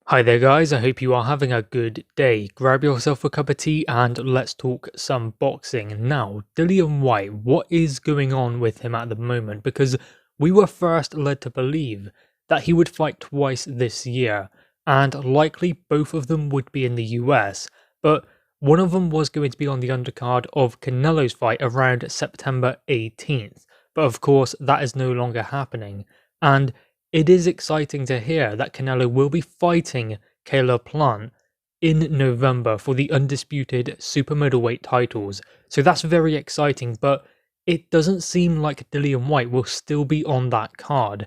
Hi there guys, I hope you are having a good day. Grab yourself a cup of tea and let's talk some boxing. Now, Dillian Whyte, what is going on with him at the moment? Because we were first led to believe that he would fight twice this year, and likely both of them would be in the US, but one of them was going to be on the undercard of Canelo's fight around September 18th. But of course, that is no longer happening. And it is exciting to hear that Canelo will be fighting Caleb Plant in November for the undisputed super middleweight titles. So that's very exciting, but it doesn't seem like Dillian Whyte will still be on that card.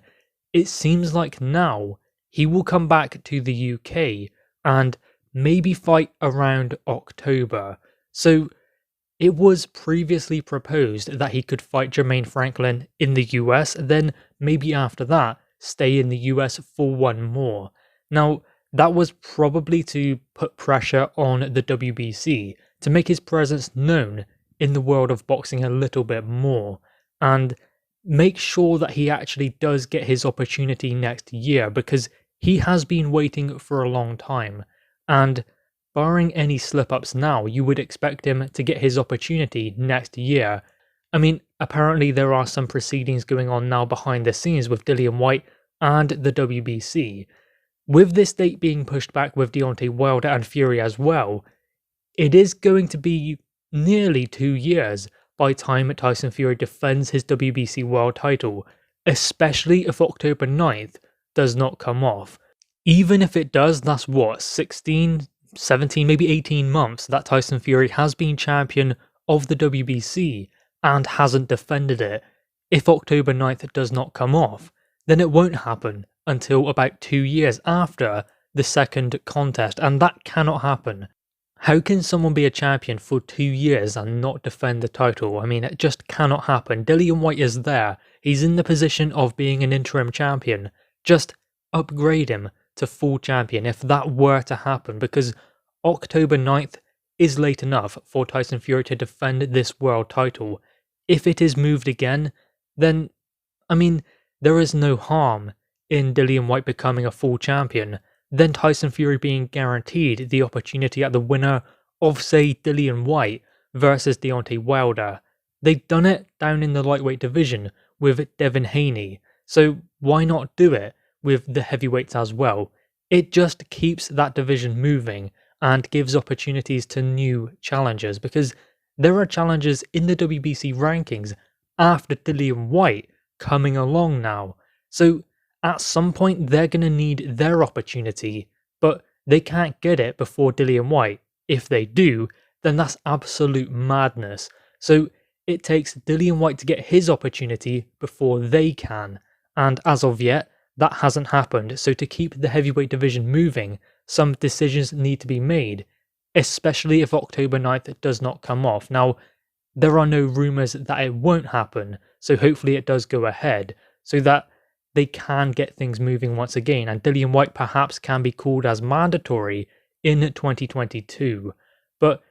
It seems like now he will come back to the UK and maybe fight around October. So it was previously proposed that he could fight Jermaine Franklin in the US, then maybe after that stay in the US for one more. Now, that was probably to put pressure on the WBC to make his presence known in the world of boxing a little bit more, and make sure that he actually does get his opportunity next year, because he has been waiting for a long time, and barring any slip-ups now, you would expect him to get his opportunity next year. I mean, apparently there are some proceedings going on now behind the scenes with Dillian Whyte and the WBC. With this date being pushed back with Deontay Wilder and Fury as well, it is going to be nearly 2 years by the time Tyson Fury defends his WBC world title, especially if October 9th does not come off. Even if it does, that's what, 16, 17, maybe 18 months that Tyson Fury has been champion of the WBC and hasn't defended it. If October 9th does not come off, then it won't happen until about 2 years after the second contest, and that cannot happen. How can someone be a champion for 2 years and not defend the title? I mean, it just cannot happen. Dillian Whyte is there. He's in the position of being an interim champion. Just upgrade him to full champion if that were to happen, because October 9th is late enough for Tyson Fury to defend this world title. If it is moved again, then, I mean, there is no harm in Dillian Whyte becoming a full champion, then Tyson Fury being guaranteed the opportunity at the winner of, say, Dillian Whyte versus Deontay Wilder. They've done it down in the lightweight division with Devin Haney, so why not do it with the heavyweights as well? It just keeps that division moving and gives opportunities to new challengers, because there are challengers in the WBC rankings after Dillian Whyte coming along now. So at some point they're going to need their opportunity, but they can't get it before Dillian Whyte. If they do, then that's absolute madness. So it takes Dillian Whyte to get his opportunity before they can, and as of yet, that hasn't happened. So to keep the heavyweight division moving, some decisions need to be made, especially if October 9th does not come off. Now, there are no rumours that it won't happen, so hopefully it does go ahead, so that they can get things moving once again, and Dillian Whyte perhaps can be called as mandatory in 2022. But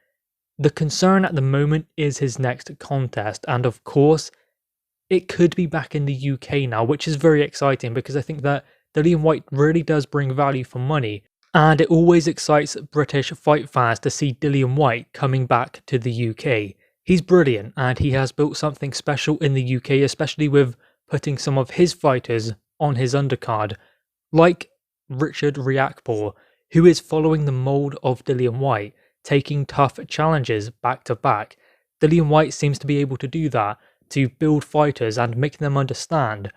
the concern at the moment is his next contest, and of course, it could be back in the UK now, which is very exciting, because I think that Dillian Whyte really does bring value for money, and it always excites British fight fans to see Dillian Whyte coming back to the UK. He's brilliant, and he has built something special in the UK, especially with putting some of his fighters on his undercard, like Richard Riakporhe, who is following the mould of Dillian Whyte, taking tough challenges back to back. Dillian Whyte seems to be able to do that, to build fighters and make them understand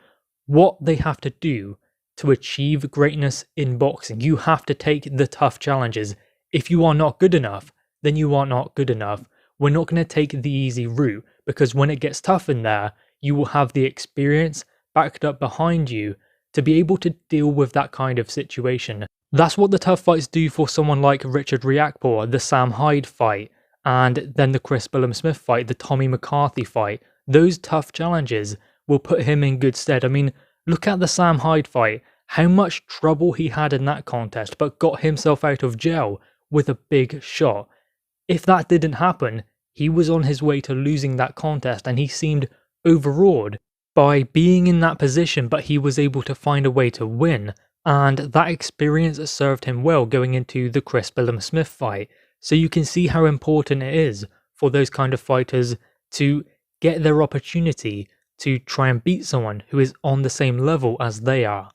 what they have to do to achieve greatness in boxing. You have to take the tough challenges. If you are not good enough, then you are not good enough. We're not going to take the easy route, because when it gets tough in there, you will have the experience backed up behind you to be able to deal with that kind of situation. That's what the tough fights do for someone like Richard Riakporhe, the Sam Hyde fight, and then the Chris Billam-Smith fight, the Tommy McCarthy fight. Those tough challenges will put him in good stead. I mean, look at the Sam Hyde fight, how much trouble he had in that contest, but got himself out of jail with a big shot. If that didn't happen, he was on his way to losing that contest, and he seemed overawed by being in that position, but he was able to find a way to win. and that experience served him well going into the Chris Billum-Smith fight. So you can see how important it is for those kind of fighters to get their opportunity to try and beat someone who is on the same level as they are.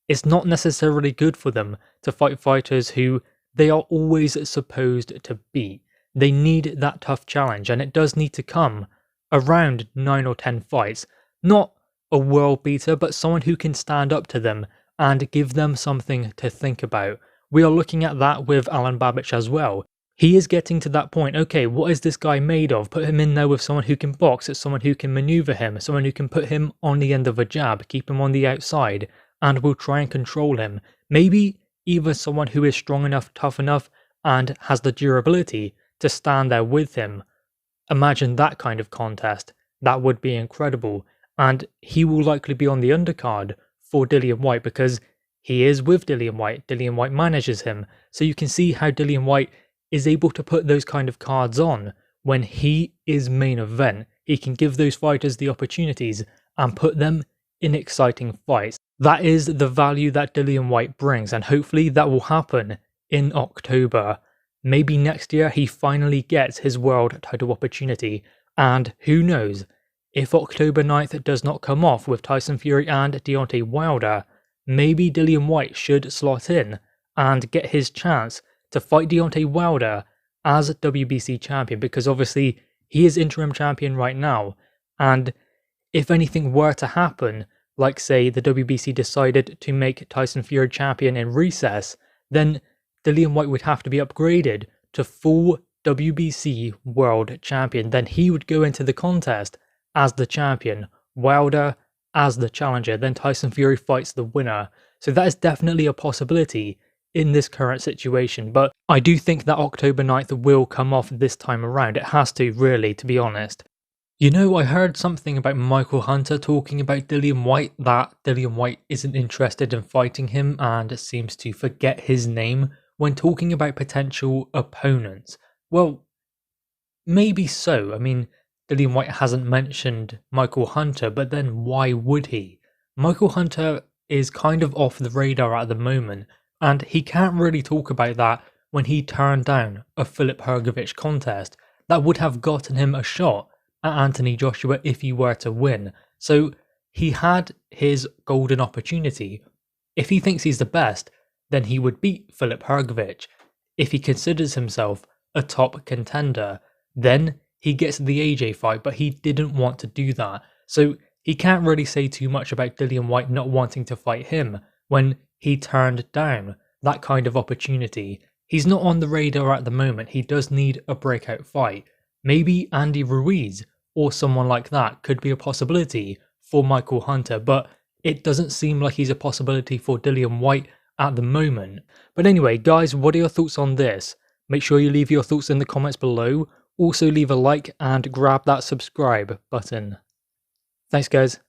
It's not necessarily good for them to fight fighters who they are always supposed to beat. They need that tough challenge, and it does need to come around 9 or 10 fights. Not a world beater, but someone who can stand up to them and give them something to think about. We are looking at that with Alan Babbage as well. He is getting to that point, okay, what is this guy made of? Put him in there with someone who can box, someone who can maneuver him, someone who can put him on the end of a jab, keep him on the outside, and will try and control him. Maybe even someone who is strong enough, tough enough, and has the durability to stand there with him. Imagine that kind of contest. That would be incredible. And he will likely be on the undercard for Dillian Whyte because he is with Dillian Whyte. Dillian Whyte manages him. So you can see how Dillian Whyte is able to put those kind of cards on when he is main event. He can give those fighters the opportunities and put them in exciting fights. That is the value that Dillian Whyte brings, and hopefully that will happen in October. Maybe next year he finally gets his world title opportunity, and who knows, if October 9th does not come off with Tyson Fury and Deontay Wilder, maybe Dillian Whyte should slot in and get his chance to fight Deontay Wilder as WBC champion, because obviously he is interim champion right now, and if anything were to happen, like say the WBC decided to make Tyson Fury champion in recess, then Dillian Whyte would have to be upgraded to full WBC world champion. Then he would go into the contest as the champion, Wilder as the challenger, then Tyson Fury fights the winner. So that is definitely a possibility in this current situation, but I do think that October 9th will come off this time around. It has to, really, to be honest. You know, I heard something about Michael Hunter talking about Dillian Whyte, that Dillian Whyte isn't interested in fighting him and seems to forget his name when talking about potential opponents. Well, maybe so. I mean, Dillian Whyte hasn't mentioned Michael Hunter, but then why would he? Michael Hunter is kind of off the radar at the moment, and he can't really talk about that when he turned down a Filip Hrgovic contest that would have gotten him a shot at Anthony Joshua if he were to win. So he had his golden opportunity. If he thinks he's the best, then he would beat Filip Hrgovic. If he considers himself a top contender, then he gets the AJ fight, but he didn't want to do that. So he can't really say too much about Dillian Whyte not wanting to fight him when he turned down that kind of opportunity. He's not on the radar at the moment. He does need a breakout fight. Maybe Andy Ruiz or someone like that could be a possibility for Michael Hunter, but it doesn't seem like he's a possibility for Dillian Whyte at the moment. But anyway, guys, what are your thoughts on this? Make sure you leave your thoughts in the comments below. Also leave a like and grab that subscribe button. Thanks, guys.